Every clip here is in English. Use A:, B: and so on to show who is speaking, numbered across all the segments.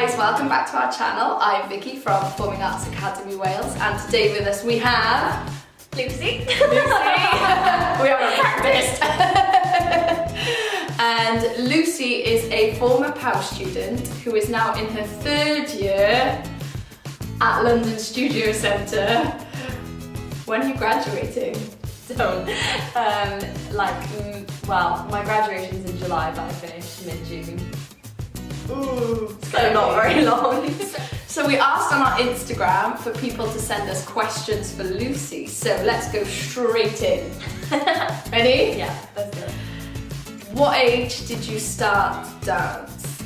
A: guys, welcome back to our channel. I'm Vicky from Performing Arts Academy Wales, and today with us we have
B: Lucy.
A: We haven't practiced. And Lucy is a former PAAW student who is now in her third year at London Studio Centre. When are you graduating?
B: Don't. Well, my graduation's in July, but I finish mid-June.
A: Ooh,
B: So not very long.
A: So we asked on our Instagram for people to send us questions for Lucy, so let's go straight in. Ready?
B: Yeah, let's do it.
A: What age did you start dance?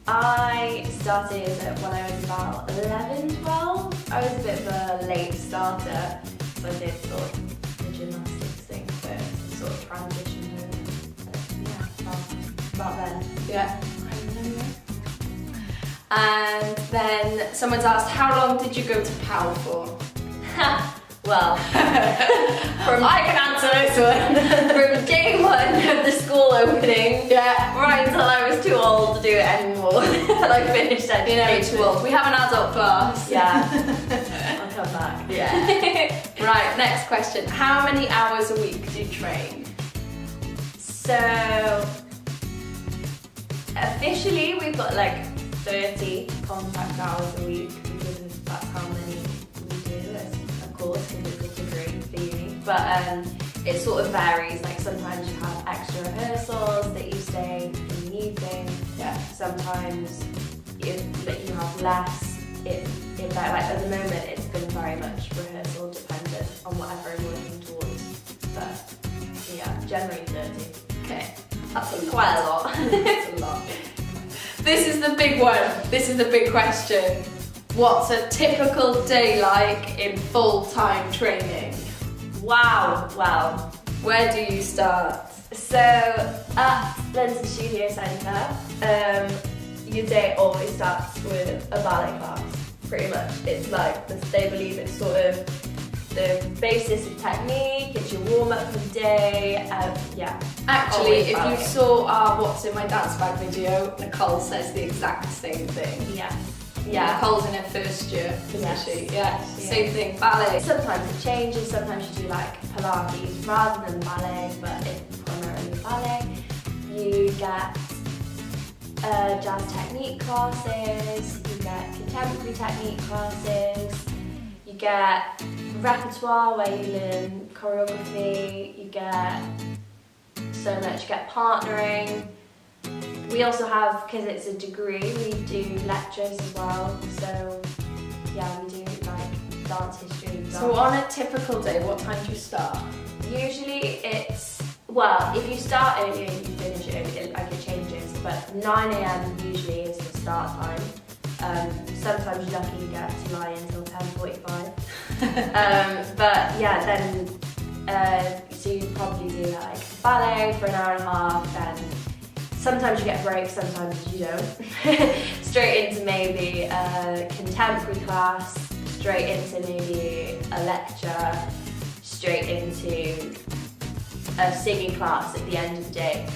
B: I started when I was about 11, 12. I was a bit of a late starter, so I did sort of the gymnastics thing first, sort of transitioned about then.
A: Yeah. And then someone's asked, how long did you go to PAAW for?
B: Well,
A: I can answer this one.
B: from day one of the school opening,
A: Yeah.
B: right until I was too old to do it anymore, and I finished
A: You're never
B: education.
A: too old. We have an adult class.
B: Yeah, I'll come back.
A: Yeah. Right, next question. How many hours a week do you train?
B: So, officially we've got like 30 contact hours a week because that's how many we do as a course because it's a degree for uni. But it sort of varies, like sometimes you have extra rehearsals that you stay in the evening.
A: Yeah.
B: Sometimes you have less. Like at the moment it's been very much rehearsal dependent on whatever I'm working towards. But yeah, generally 30.
A: Okay. That's a lot.
B: Quite a lot.
A: That's a lot. This is the big one. This is the big question. What's a typical day like in full-time training?
B: Wow.
A: Where do you start?
B: So at London Studio Centre, your day always starts with a ballet class, pretty much. It's like, they believe it's sort of the basis of technique, it's your warm-up for the day, yeah.
A: Actually,
B: Always
A: if
B: ballet.
A: you saw our What's in My Dance Bag video, Nicole says the exact same thing.
B: Yeah.
A: Nicole's in her first year, isn't
B: Yes.
A: she? Yeah,
B: Yes, she
A: same thing, ballet.
B: Sometimes it changes, sometimes you do like Pilates rather than ballet, but it's primarily ballet. You get jazz technique classes, you get contemporary technique classes, you get repertoire where you learn choreography, you get so much, you get partnering. We also have, because it's a degree, we do lectures as well, so yeah, we do like dance history.
A: So on a typical day, what time do you start?
B: Usually it's, well, if you start earlier and you finish early, like it changes, but 9 AM usually is the start time. Sometimes you're lucky you get to lie until 10:45. But yeah, then, so you probably do like ballet for an hour and a half, then sometimes you get a break, sometimes you don't. Straight into maybe a contemporary class, straight into maybe a lecture, straight into a singing class at the end of the day.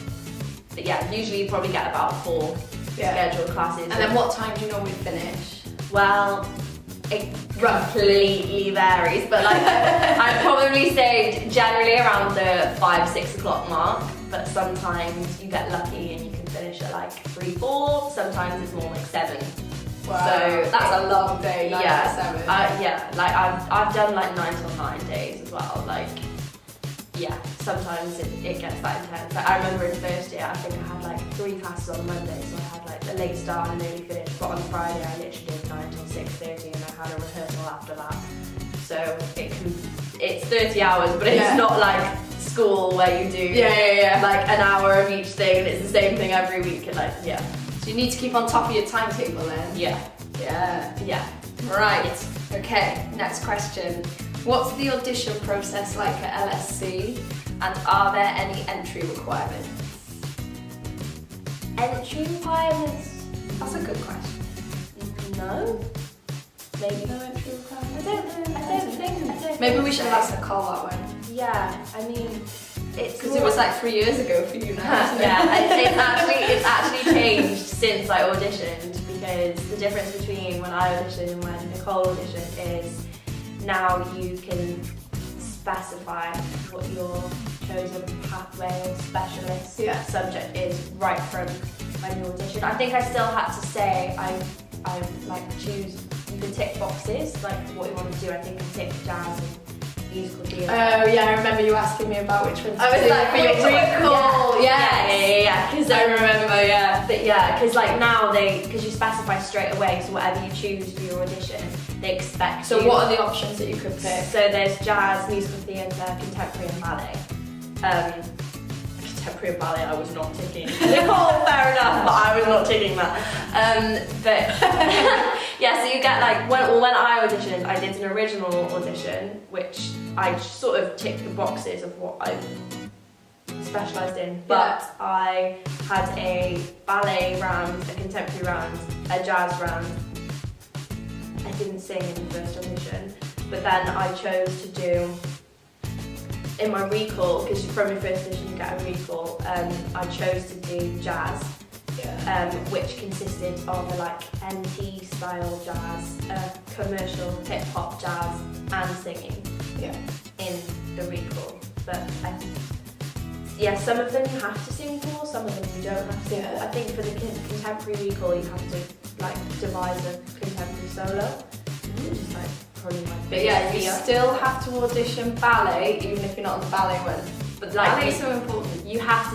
B: But yeah, usually you probably get about 4 scheduled classes.
A: And then what time do you normally finish?
B: Well, it completely varies, but like I'd probably say generally around the 5-6 o'clock mark, but sometimes you get lucky and you can finish at like 3-4, sometimes it's more like 7.
A: Wow.
B: So
A: that's a long day, 9
B: yeah,
A: to 7.
B: yeah, like I've done like 9 till 9 days as well, like yeah, sometimes it gets that intense. Like, I remember in first year, I think I had like 3 classes on Monday, so I had like a late start and an early finish, but on Friday I literally did 9 till 6:30 and I had a rehearsal after that. So it's 30 hours, but it's not like school where you do like an hour of each thing and it's the same thing every week and like, yeah.
A: So you need to keep on top of your timetable then?
B: Yeah.
A: Right, okay, next question. What's the audition process like at LSC, and are there any entry requirements?
B: Entry requirements?
A: That's a good question.
B: No. Maybe.
A: No entry requirements?
B: I don't think.
A: Maybe we should ask Nicole that one.
B: Yeah, I mean, it's
A: Because it was like 3 years ago for you now, isn't it?
B: yeah, it's actually changed since I auditioned because the difference between when I auditioned and when Nicole auditioned is now you can specify what your chosen pathway or specialist subject is right from when you audition. I think I still had to say I like choose, you can tick boxes like what you want to do. I think I ticked jazz and musical theatre.
A: Oh yeah, I remember you asking me about which ones
B: I was like,
A: for your recall.
B: Yeah. Because
A: I remember, yeah.
B: But yeah, because like now because you specify straight away, so whatever you choose for your audition, they expect.
A: So what are the options that you could pick?
B: So there's jazz, musical theatre, contemporary and ballet. Contemporary and ballet I was not ticking. Nicole, fair enough, but I was not ticking that. But yeah, so you get like, when I auditioned, I did an original audition, which I sort of ticked the boxes of what I specialised in, but I had a ballet round, a contemporary round, a jazz round. I didn't sing in the first audition, but then I chose to do, in my recall, because from your first audition you get a recall, I chose to do jazz, which consisted of a like NT style jazz, commercial hip hop jazz and singing in the recall. But some of them you have to sing for, some of them you don't have to sing for. I think for the contemporary recall you have to like devise a contemporary solo, which is like probably my biggest
A: you
B: fear.
A: still have to audition ballet even if you're not on the ballet one.
B: But like
A: ballet's so important.
B: You have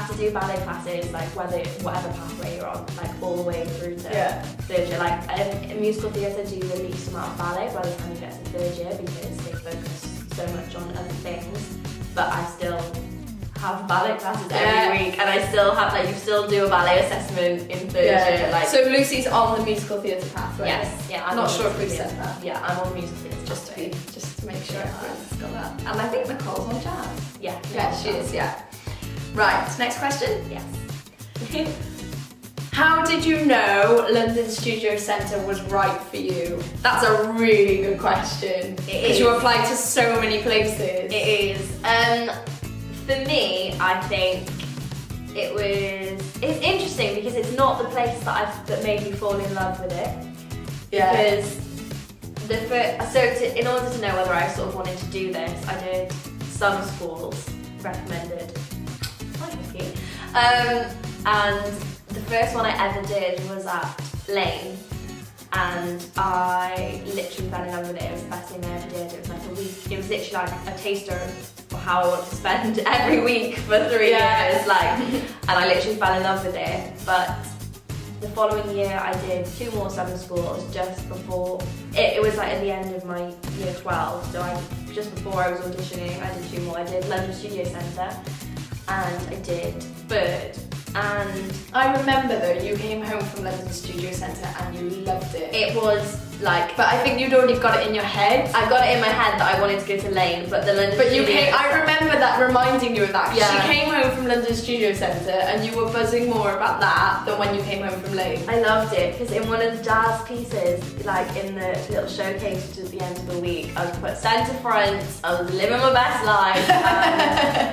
B: to do ballet classes like whatever pathway you're on, like all the way through to third year. Like in musical theatre do the least amount of ballet by the time you get to third year because they focus so much on other things. But I still have ballet classes every week, and I still have like you still do a ballet assessment in third year. Like
A: so Lucy's on the musical theatre pathway.
B: Yes,
A: I'm not sure if we've said that.
B: Yeah, I'm on musical theatre
A: just to make sure everyone's got that. And I think Nicole's on jazz.
B: Yeah,
A: she is. Yeah. Right. Next question.
B: Yes.
A: How did you know London Studio Centre was right for you? That's a really good question. Because you applied to so many places.
B: It is. For me, I think it's interesting because it's not the place that made me fall in love with it.
A: Yeah.
B: Because in order to know whether I sort of wanted to do this, I did some schools recommended, and the first one I ever did was at Lane, and I literally fell in love with it. It was the best thing I ever did. It was like a week. It was literally like a taster of how I want to spend every week for 3 years, like, and I literally fell in love with it. But the following year I did 2 more summer schools just before, it was like at the end of my year 12, so just before I was auditioning I did 2 more. I did London Studio Centre and I did Bird. And
A: I remember though, you came home from London Studio Centre and you loved it.
B: It was like,
A: but I think you'd already got it in your head.
B: I got it in my head that I wanted to go to Lane, but the London Studio Centre.
A: I remember that reminding you of that. She came home from London Studio Centre and you were buzzing more about that than when you came home from Lane.
B: I loved it because in one of the jazz pieces, like in the little showcase at the end of the week, I was put centre front. I was living my best life.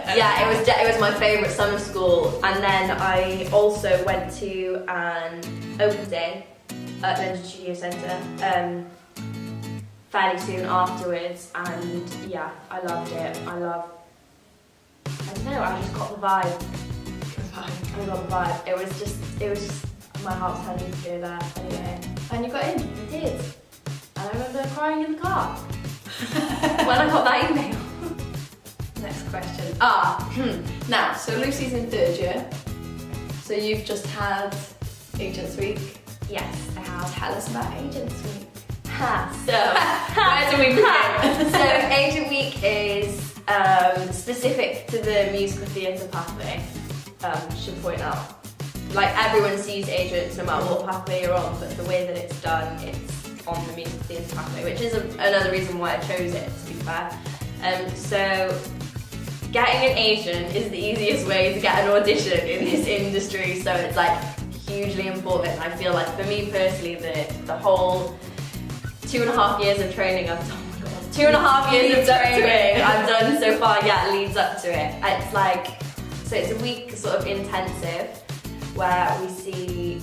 B: And it was my favourite summer school. And then I also went to an open day at London Studio Centre fairly soon afterwards, and yeah, I loved it. I don't know, I just got the vibe. I got the vibe. It was just my heart's telling me to go there anyway.
A: And you got in?
B: I did. And I remember crying in the car when I got that email.
A: Next question. Now, so Lucy's in 3rd year. So you've just had Agents Week.
B: Yes, I have.
A: Tell us about Agents Week.
B: Where
A: do we begin?
B: So Agent Week is specific to the musical theatre pathway. Should point out. Like everyone sees agents no matter what pathway you're on, but the way that it's done, it's on the musical theatre pathway, which is another reason why I chose it, to be fair. So getting an agent is the easiest way to get an audition in this industry, so it's like hugely important. I feel like for me personally, the whole 2.5 years of training I've done, 2.5 years of training I've done so far, leads up to it. It's like, so it's a week sort of intensive where we see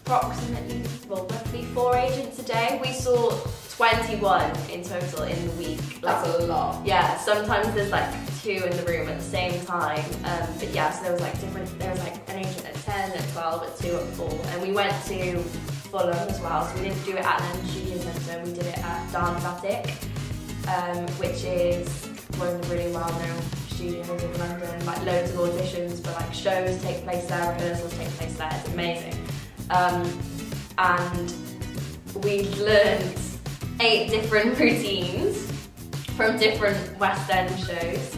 B: approximately, well, roughly 4 agents a day. We saw 21 in total in the week.
A: That's a lot.
B: Yeah, sometimes there's like 2 in the room at the same time. But yeah, so there was like an agent at 10, at 12, at 2, at 4. And we went to Fulham as well, so we didn't do it at London Studio Centre, we did it at Dance Attic, which is one of the really well-known studios in London. Like loads of auditions for like shows take place there, rehearsals take place there. It's amazing. And we learned 8 different routines from different West End shows.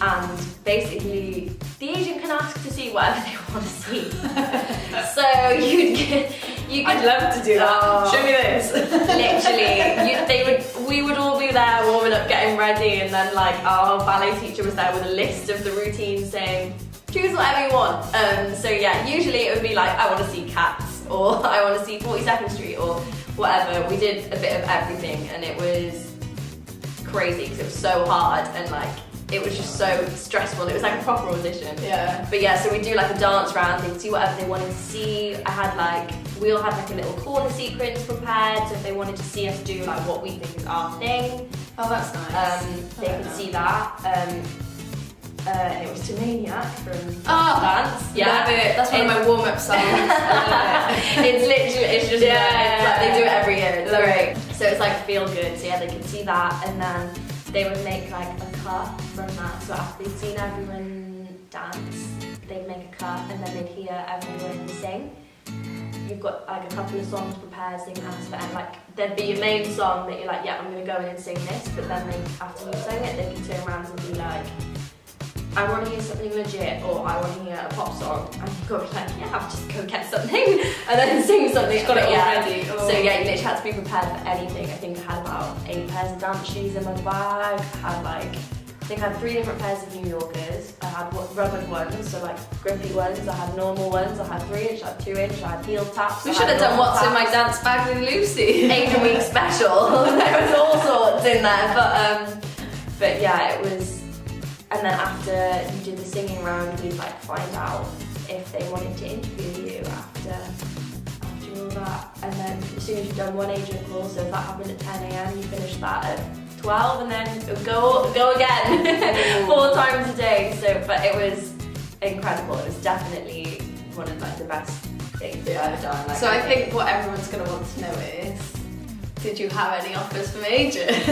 B: And basically, the agent can ask to see whatever they want to see. So
A: I'd love to do that.
B: Oh.
A: Show me this.
B: Literally, we would all be there warming up, getting ready, and then like our ballet teacher was there with a list of the routines saying, choose whatever you want. So yeah, usually it would be like, I want to see Cats, or I want to see 42nd Street, or whatever. We did a bit of everything, and it was crazy because it was so hard, and like it was just so stressful. It was like a proper audition.
A: Yeah.
B: But yeah, so we do like a dance round, they'd see whatever they wanted to see. We all had like a little corner sequence prepared, so if they wanted to see us do like what we think is our thing.
A: Oh, that's nice.
B: They could see that. And it was to Maniac from Dance.
A: Yeah, love it. That's one of my warm-up songs. I love it.
B: It's just it's like they do it every year. It's great. So it's like feel good. So yeah, they could see that, and then they would make like a cut from that. So after they'd seen everyone dance, they'd make a cut, and then they'd hear everyone sing. You've got like a couple of songs prepared, so you can ask for, and like there'd be a main song that you're like, yeah, I'm gonna go in and sing this, but then after you sang it, they could turn around and be like, I want to hear something legit, or I want to hear a pop song, and you go like, yeah, I'll just go get something, and then sing something.
A: You've got it all ready.
B: So yeah, you literally had to be prepared for anything. I think I had about 8 pairs of dance shoes in my bag. I had 3 different pairs of New Yorkers. I had rubbered ones, so like grippy ones. I had normal ones. I had 3-inch, I had 2-inch, I had heel taps.
A: We should have done what's in my dance bag with Lucy.
B: Asian Week special. There was all sorts in there, but yeah, it was. And then after you did the singing round, we'd like find out if they wanted to interview you after all that. And then as soon as you've done one agent call, so if that happened at 10 AM, you finish that at 12, and then it would go again 4 times a day. So, but it was incredible. It was definitely one of like the best things that I've ever done. Like,
A: so I think what everyone's going to want to know is, did you have any offers from agents?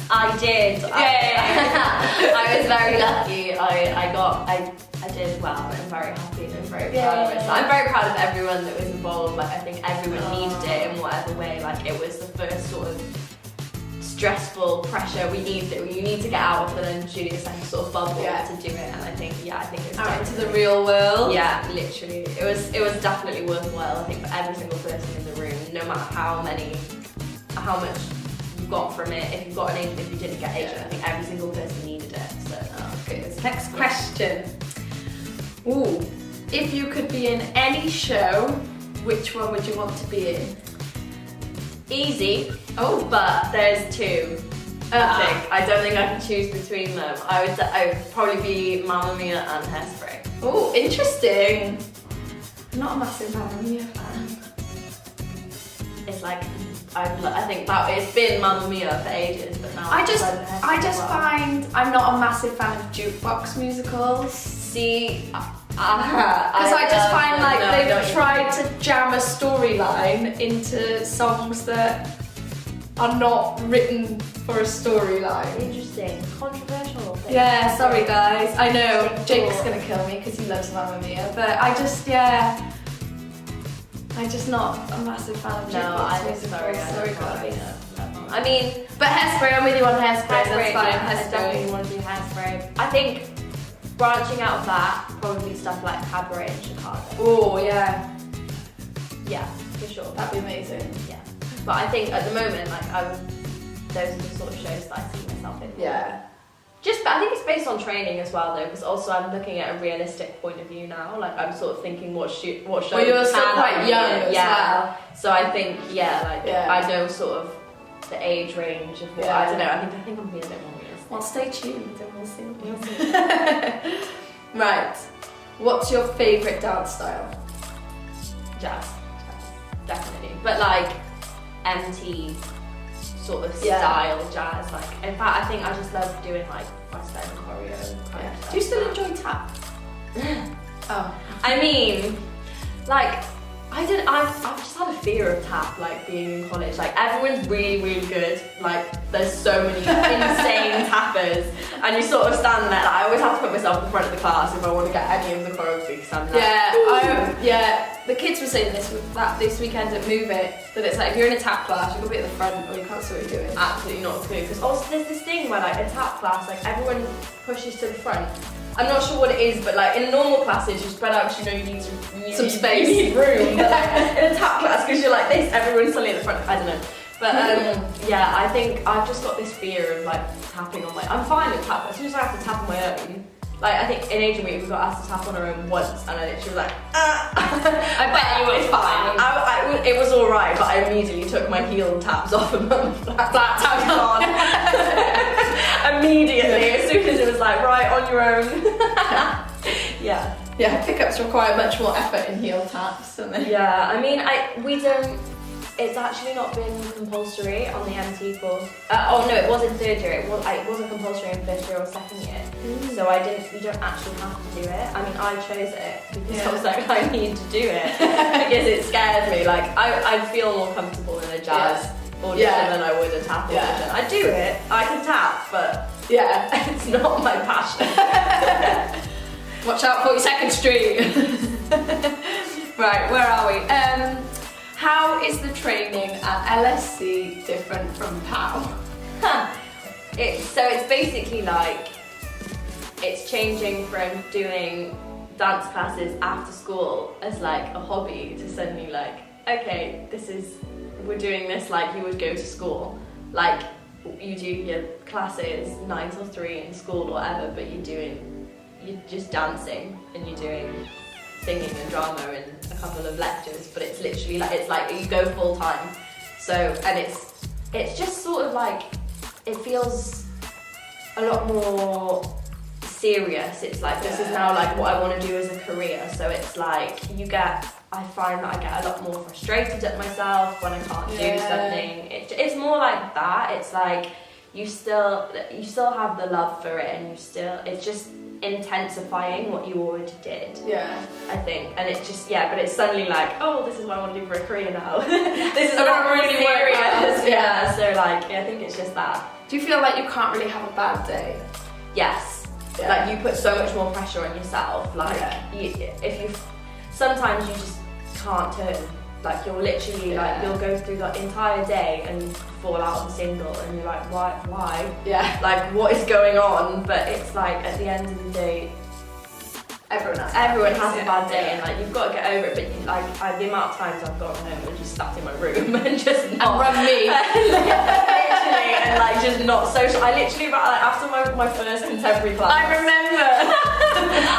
B: I did.
A: Yeah.
B: I was very lucky. I did well. I'm very happy and I'm very proud of it. So I'm very proud of everyone that was involved. Like I think everyone needed it in whatever way. Like it was the first sort of stressful pressure we needed. You need to get out of the London Studio Centre sort of bubble to do it. And I think it was
A: out into the real world.
B: Yeah, literally. It was definitely worthwhile. I think for every single person in the room, no matter how much you got from it. If you got an agent, if you didn't get an agent, I think every single person needed it. So
A: good. Next question. Ooh, if you could be in any show, which one would you want to be in?
B: Easy. Oh, but there's 2. I don't think I can choose between them. I would probably be Mamma Mia and Hairspray.
A: Oh, interesting. I'm not a massive Mamma Mia fan.
B: It's like I think that it's been Mamma Mia for ages, but now
A: I just find I'm not a massive fan of jukebox musicals.
B: See,
A: because I just find like they've tried to jam a storyline into songs that are not written for a storyline.
B: Interesting, controversial thing.
A: Yeah, sorry guys. I know Jake's gonna kill me because he loves Mamma Mia, but I'm just not a massive fan of jukebox musicals. Sorry guys.
B: I mean,
A: but Hairspray, I'm with you on Hairspray. That's fine.
B: I definitely want to do Hairspray. I think branching out of that, probably stuff like Cabaret in Chicago.
A: Oh yeah.
B: Yeah, for sure.
A: That'd be amazing.
B: Yeah. But I think at the moment, like those are the sort of shows that I see myself in.
A: Yeah.
B: I think it's based on training as well, though, because also I'm looking at a realistic point of view now. Like I'm sort of thinking, what show?
A: Well, you're still quite young as well.
B: So I think, I know sort of the age range of what I don't know. I think I'm being a bit more realistic.
A: Well, stay tuned and we'll see. Right. What's your favourite dance style?
B: Jazz, definitely. But like MT sort of style jazz. Like, in fact, I think I just love doing like West End choreo kind of stuff.
A: Do you still enjoy tap? Oh.
B: I mean, like, I've just had a fear of tap, like, being in college. Like, everyone's really, really good. Like, there's so many insane tappers. And you sort of stand there. Like, I always have to put myself in the front of the class if I want to get any of the choreography, because I'm like,
A: the kids were saying this weekend at Move It, that it's like, if you're in a tap class, you've got to be at the front or you can't see what you're doing.
B: Absolutely not a clue. Because also there's this thing where, like, a tap class, like, everyone pushes to the front. I'm not sure what it is, but like in normal classes you spread out because you know you need some space, you need room. But like in a tap class, because you're like this, everyone's suddenly at the front. I don't know. But yeah, I think I've just got this fear of like tapping on my. I'm fine with tap. As soon as I have to tap on my own, like I think in Asian Week we got asked to tap on our own once, and I literally was like, I bet you it's fine. It was all right, but I immediately took my heel taps off and put flat taps on. Immediately, as soon as it was like, right, on your own.
A: Yeah, pickups require much more effort in heel taps, don't they?
B: Yeah, I mean, we don't, it's actually not been compulsory on the MT course. Oh no, it was in third year, it wasn't compulsory in first year or second year. So we don't actually have to do it. I mean, I chose it because I was like, I need to do it because it scared me. Like, I'd feel more comfortable in a jazz audition than I would a tap audition. I do it, I can tap, but it's not my passion.
A: Watch out, 42nd Street. Right, where are we? How is the training at LSC different from PAAW?
B: It's basically like, it's changing from doing dance classes after school as like a hobby to suddenly like, okay, we're doing this like you would go to school. Like, you do your classes 9 till 3 in school or whatever, but you're just dancing and you're doing singing and drama and a couple of lectures, but it's literally like, it's like you go full time. So, and it's just sort of like, it feels a lot more serious. It's like, this is now like what I want to do as a career. So it's like, I find that I get a lot more frustrated at myself when I can't do something. It's more like that. It's like, you still have the love for it, and it's just intensifying what you already did. I think, and it's just but it's suddenly like, oh, this is what I want to do for a career now. This is what really serious. So like, I think it's just that.
A: Do you feel like you can't really have a bad day?
B: Yes. Like, you put so much more pressure on yourself. Like, sometimes you just can't turn. Like, you'll literally like, you'll go through the entire day and fall out of a single, and you're like, why? Like, what is going on? But it's like, at the end of the day, everyone has a bad day, and like, you've got to get over it. But the amount of times I've gone home and just sat in my room and just not
A: run me,
B: literally, and like just not social. I literally, like, after my first contemporary class,
A: I remember,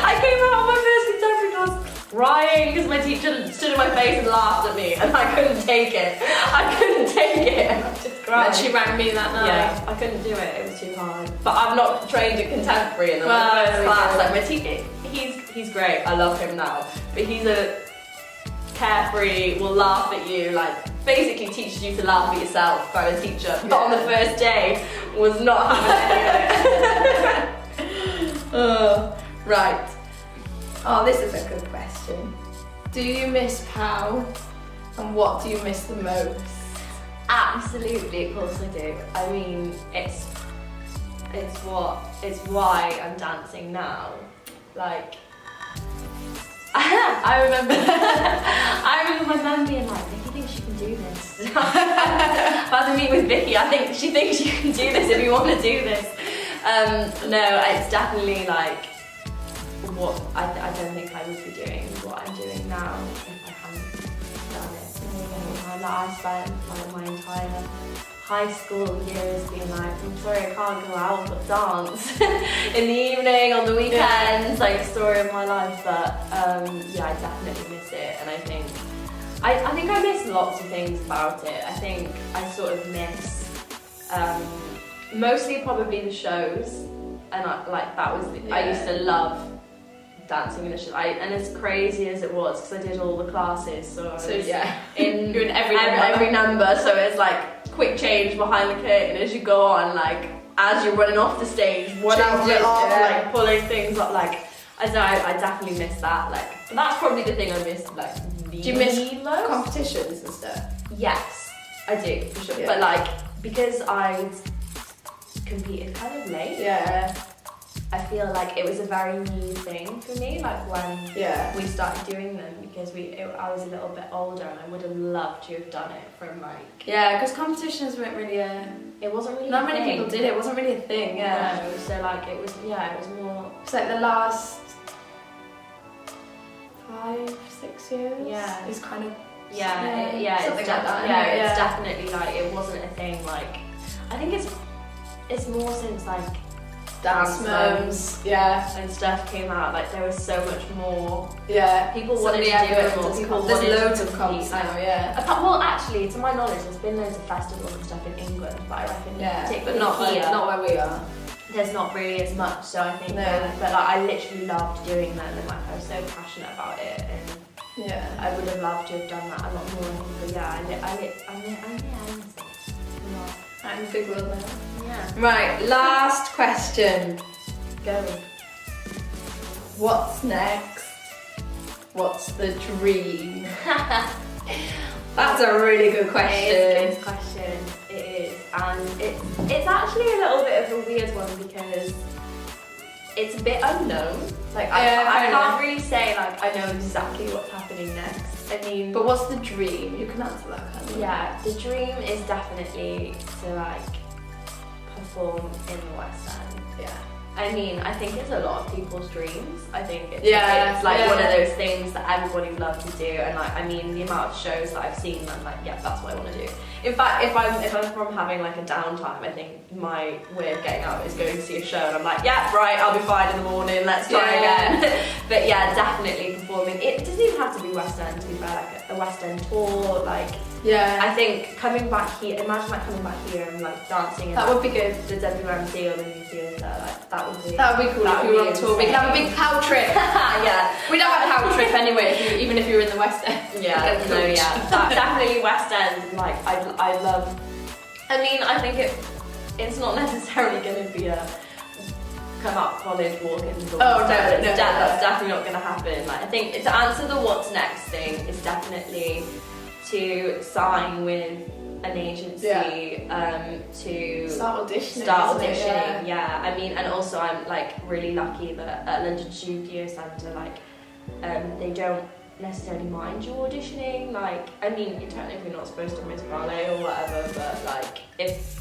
B: I came out of my first contemporary class crying because my teacher stood in my face and laughed at me, and I couldn't take it. And I just cried.
A: And she rang me that night.
B: Yeah, I couldn't do it. It was too hard. But I'm not trained in contemporary in the first class. Like, my teacher, he's great. I love him now. But he's a carefree, will laugh at you, like basically teaches you to laugh at yourself kind of teacher. But on the first day was not having any of it.
A: Right. Oh, this is a good question. Do you miss PAAW, and what do you miss the most?
B: Absolutely, of course I do. I mean, it's why I'm dancing now. Like, I remember my mum being like, Vicky thinks she can do this. If I had to meet with Vicky, I think she thinks you can do this if you want to do this. No, it's definitely like, what I don't think I would be doing what I'm doing now if I hadn't done it. I spent like my entire high school years being like, I'm sorry I can't go out but dance in the evening, on the weekends, like, story of my life. But I definitely miss it, and I think I miss lots of things about it. I think I sort of miss mostly probably the shows, and I used to love dancing in a show. And as crazy as it was, because I did all the classes, so I was
A: yeah,
B: in
A: you're in
B: every number. So it's like quick change behind the curtain as you go on, like as you're running off the stage, one outfit off, like pulling things up. Like I don't know, I definitely miss that. Like that's probably the thing I miss. Like,
A: do you miss competitions and stuff?
B: Yes, I do for sure.
A: Yeah.
B: But like because I competed kind of late.
A: Yeah.
B: I feel like it was a very new thing for me, like when we started doing them, because I was a little bit older and I would have loved to have done it from like...
A: Yeah, because competitions weren't really
B: It wasn't really
A: not many people did it, wasn't really a thing, yeah.
B: No, so like it was more...
A: It's like the last 5-6 years?
B: Yeah.
A: It's kind of...
B: Something
A: like that.
B: Yeah, it's definitely like, it wasn't a thing like... I think it's more since like...
A: Dance moms,
B: and stuff came out. Like there was so much more.
A: Yeah,
B: people wanted to do it more. People
A: there's loads of comps now. Yeah.
B: Well, actually, to my knowledge, there's been loads of festivals and stuff in England, but I reckon,
A: but not here. Not where we are.
B: There's not really as much. So I think, but like I literally loved doing them, and like I was so passionate about it, and I would have loved to have done that a lot more. But yeah, I miss it a lot.
A: I'm in the big world now.
B: Yeah.
A: Right, last question.
B: Go.
A: What's next? What's the dream? That's a really good question.
B: It is a good question. It is. And it's actually a little bit of a weird one because it's a bit unknown. Like I can't really say like I know exactly what's happening next. I mean,
A: but what's the dream? You can answer that kind of.
B: Yeah, the dream is definitely to like perform in the West End.
A: Yeah.
B: I mean, I think it's a lot of people's dreams. I think it's like one of those things that everybody would love to do. And like, I mean, the amount of shows that I've seen, I'm like, yeah, that's what I want to do. In fact, if I'm from having like a downtime, I think my way of getting out is going to see a show, and I'm like, yeah, right, I'll be fine in the morning. Let's try again. But yeah, definitely performing. It doesn't even have to be West End. To be fair, like a West End tour, like.
A: Yeah.
B: I think coming back here, imagine like coming back here and like dancing.
A: That would be good.
B: The WMC or the New Theatre, like that would be.
A: That would be cool if we were on tour. We could have a big PAAW trip.
B: Yeah.
A: We'd have a PAAW trip anyway, even if you were in the West End.
B: Yeah. No. Yeah. Definitely West End. Like I love. I mean, I think it's not necessarily going to be a come up college, walk in the door.
A: Oh no,
B: that's definitely not going to happen. Like I think to answer the what's next thing is definitely to sign with an agency to
A: start auditioning.
B: Yeah. I mean, and also I'm like really lucky that at London Studio Centre, like they don't necessarily mind you auditioning. Like, I mean, you're technically not supposed to miss ballet or whatever, but like if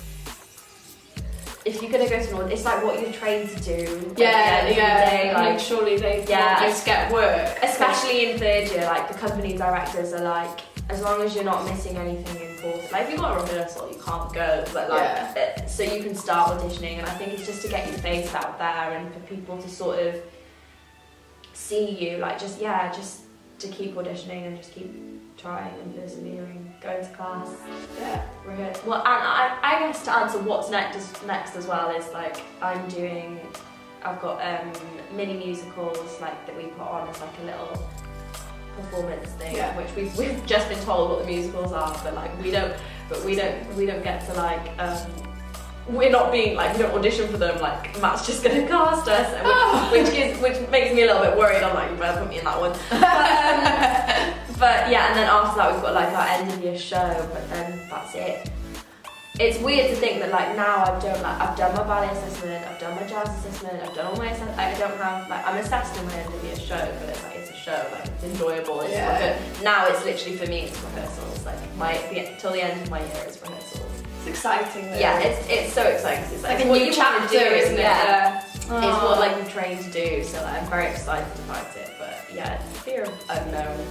B: you're gonna go to an audition, it's like what you're trained to do.
A: Day, like, I mean, surely they just get work.
B: Especially in third year, like the company directors are like, as long as you're not missing anything important, like if you've got a rehearsal, you can't go, but like, so you can start auditioning, and I think it's just to get your face out there and for people to sort of see you, like just to keep auditioning and just keep trying and persevering, going to class, rehearse. Well, and I guess to answer what's next as well is like I've got mini musicals like that we put on as like a little performance thing, which we've just been told what the musicals are, but like we don't get to like we're not being like, we don't audition for them, like Matt's just gonna cast us, which makes me a little bit worried. I'm like, you better put me in that one. But yeah, and then after that we've got like our end of year show, but then that's it. It's weird to think that like now I've done my ballet assessment, I've done my jazz assessment, I've done all my assessment. I don't have like, I'm assessed in my end of year show, but it's like it's a show, like it's enjoyable. It's like now it's literally for me it's rehearsals. Like till the end of my year it's rehearsals.
A: It's exciting though.
B: Yeah, it's so exciting. It's
A: like a new chapter, isn't it?
B: Yeah. It's what like we're trained to do, so like, I'm very excited about it. But yeah, it's a fear of unknown.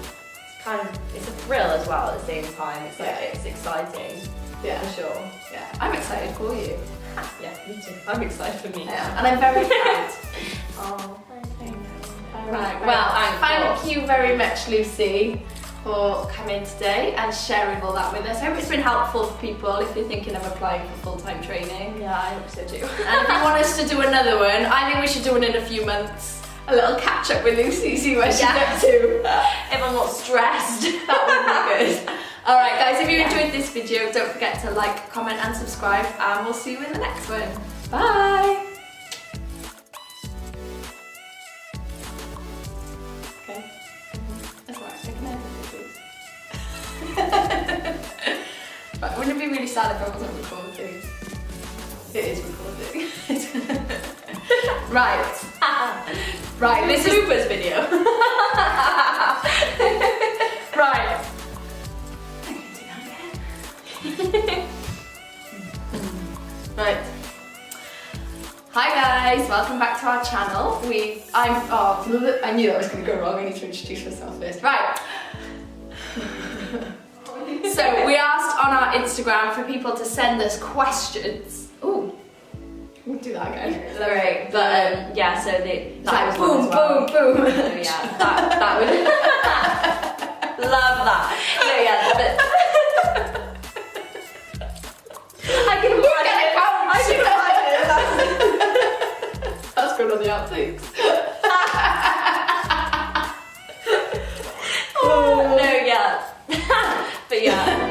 B: It's a thrill as well at the same time. It's like it's exciting.
A: Yeah, for sure. Yeah, I'm excited for you.
B: Yeah, me too. I'm excited for me.
A: Yeah, and I'm very proud.
B: Oh, thank you.
A: Right. Well, thank you very much, Lucy, for coming today and sharing all that with us. I hope it's been helpful for people if you're thinking of applying for full-time training.
B: Yeah, I hope so too.
A: And if you want us to do another one, I think we should do one in a few months. a little catch up with Lucy, see where she's up to.
B: If I'm not stressed.
A: That would be good. Alright guys, if you enjoyed this video, don't forget to like, comment and subscribe, and we'll see you in the next one. Bye! Okay. That's alright, I can edit this. But wouldn't it be really sad if I wasn't recording? It is recording. Right. Right, this is
B: Bloopers video.
A: Right. Right. Hi guys, welcome back to our channel. I knew that was going to go wrong. I need to introduce myself first. Right. So we asked on our Instagram for people to send us questions. Ooh. We'll do that again.
B: Alright, but yeah, so that
A: Like,
B: was one
A: boom,
B: as well.
A: boom, boom.
B: So yeah, that would love that. So yeah, but I can imagine.
A: That's good on the outtakes.
B: No, yeah. But yeah.